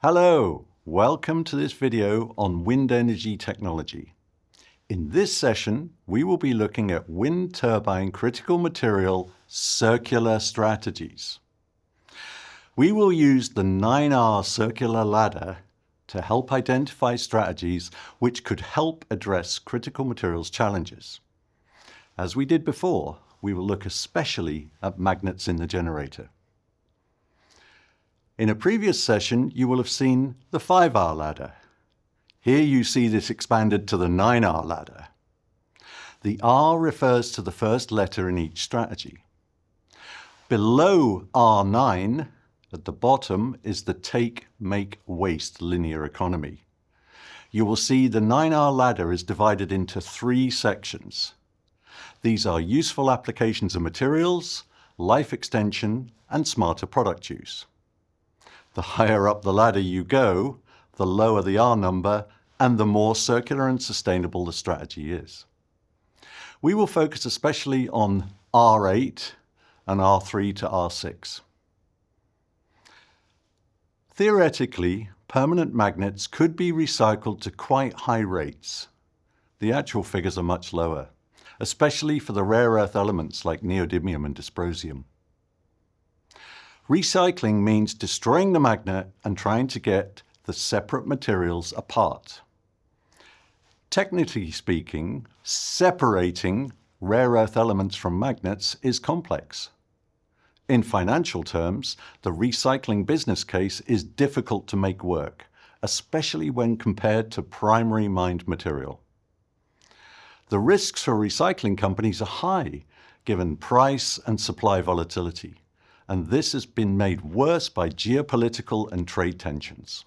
Hello, welcome to this video on wind energy technology. In this session, we will be looking at wind turbine critical material circular strategies. We will use the 9R circular ladder to help identify strategies which could help address critical materials challenges. As we did before, we will look especially at magnets in the generator. In a previous session, you will have seen the 5R ladder. Here you see this expanded to the 9R ladder. The R refers to the first letter in each strategy. Below R9, at the bottom, is the take, make, waste linear economy. You will see the 9R ladder is divided into 3 sections. These are useful applications of materials, life extension, and smarter product use. The higher up the ladder you go, the lower the R number and the more circular and sustainable the strategy is. We will focus especially on R8 and R3 to R6. Theoretically, permanent magnets could be recycled to quite high rates. The actual figures are much lower, especially for the rare earth elements like neodymium and dysprosium. Recycling means destroying the magnet and trying to get the separate materials apart. Technically speaking, separating rare earth elements from magnets is complex. In financial terms, the recycling business case is difficult to make work, especially when compared to primary mined material. The risks for recycling companies are high, given price and supply volatility, and this has been made worse by geopolitical and trade tensions.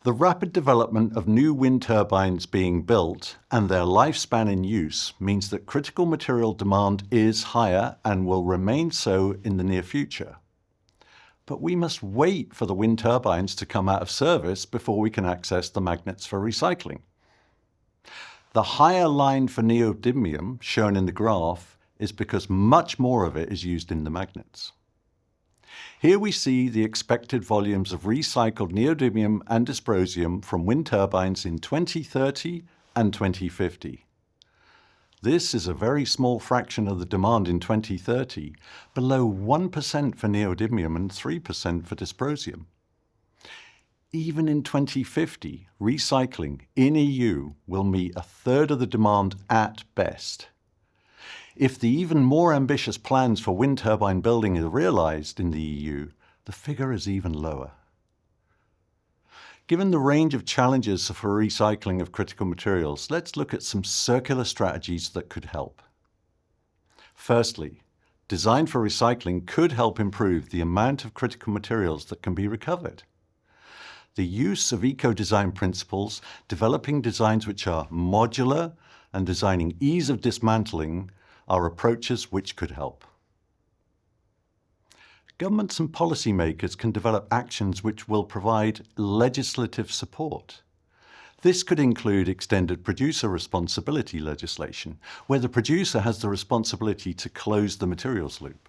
The rapid development of new wind turbines being built and their lifespan in use means that critical material demand is higher and will remain so in the near future. But we must wait for the wind turbines to come out of service before we can access the magnets for recycling. The higher line for neodymium, shown in the graph, is because much more of it is used in the magnets. Here we see the expected volumes of recycled neodymium and dysprosium from wind turbines in 2030 and 2050. This is a very small fraction of the demand in 2030, below 1% for neodymium and 3% for dysprosium. Even in 2050, recycling in EU will meet a third of the demand at best. If the even more ambitious plans for wind turbine building are realized in the EU, the figure is even lower. Given the range of challenges for recycling of critical materials, let's look at some circular strategies that could help. Firstly, design for recycling could help improve the amount of critical materials that can be recovered. The use of eco-design principles, developing designs which are modular, and designing ease of dismantling are approaches which could help. Governments and policymakers can develop actions which will provide legislative support. This could include extended producer responsibility legislation, where the producer has the responsibility to close the materials loop.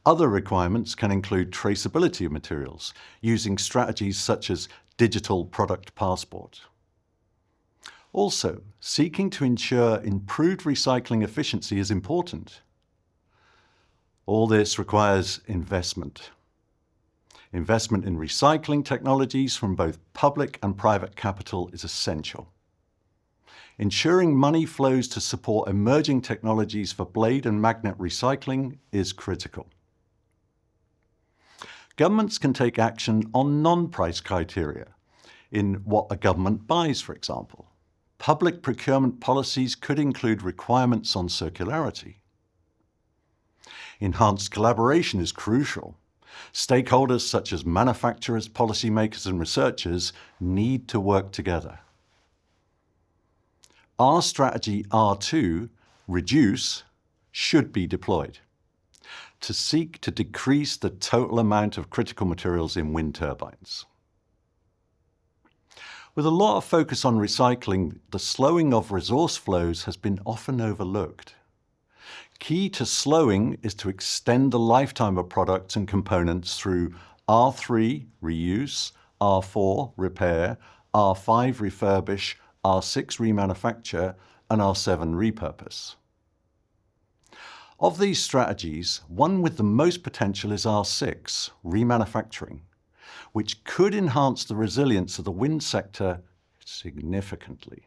Other requirements can include traceability of materials, using strategies such as digital product passport. Also, seeking to ensure improved recycling efficiency is important. All this requires investment. Investment in recycling technologies from both public and private capital is essential. Ensuring money flows to support emerging technologies for blade and magnet recycling is critical. Governments can take action on non-price criteria, in what a government buys, for example. Public procurement policies could include requirements on circularity. Enhanced collaboration is crucial. Stakeholders such as manufacturers, policymakers, and researchers need to work together. Our strategy R2, reduce, should be deployed to seek to decrease the total amount of critical materials in wind turbines. With a lot of focus on recycling, the slowing of resource flows has been often overlooked. Key to slowing is to extend the lifetime of products and components through R3 reuse, R4 repair, R5 refurbish, R6 remanufacture, and R7 repurpose. Of these strategies, one with the most potential is R6, remanufacturing, which could enhance the resilience of the wind sector significantly.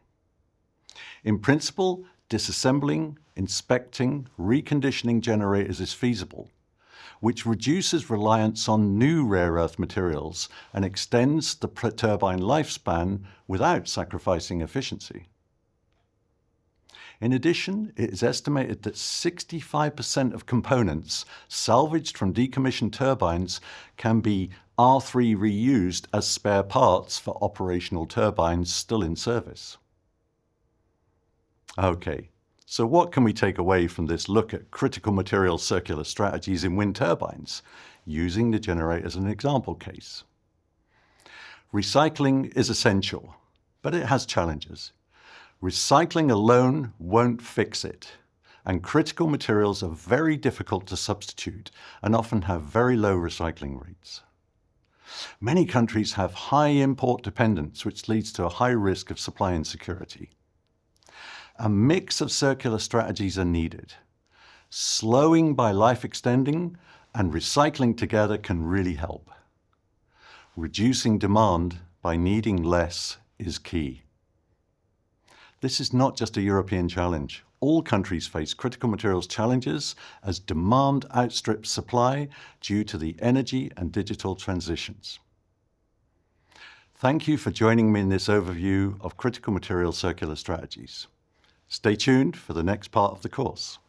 In principle, disassembling, inspecting, reconditioning generators is feasible, which reduces reliance on new rare earth materials and extends the turbine lifespan without sacrificing efficiency. In addition, it is estimated that 65% of components salvaged from decommissioned turbines can be R3 reused as spare parts for operational turbines still in service. Okay, so what can we take away from this look at critical material circular strategies in wind turbines, using the generator as an example case? Recycling is essential, but it has challenges. Recycling alone won't fix it, and critical materials are very difficult to substitute and often have very low recycling rates. Many countries have high import dependence, which leads to a high risk of supply insecurity. A mix of circular strategies are needed. Slowing by life extending and recycling together can really help. Reducing demand by needing less is key. This is not just a European challenge. All countries face critical materials challenges as demand outstrips supply due to the energy and digital transitions. Thank you for joining me in this overview of critical materials circular strategies. Stay tuned for the next part of the course.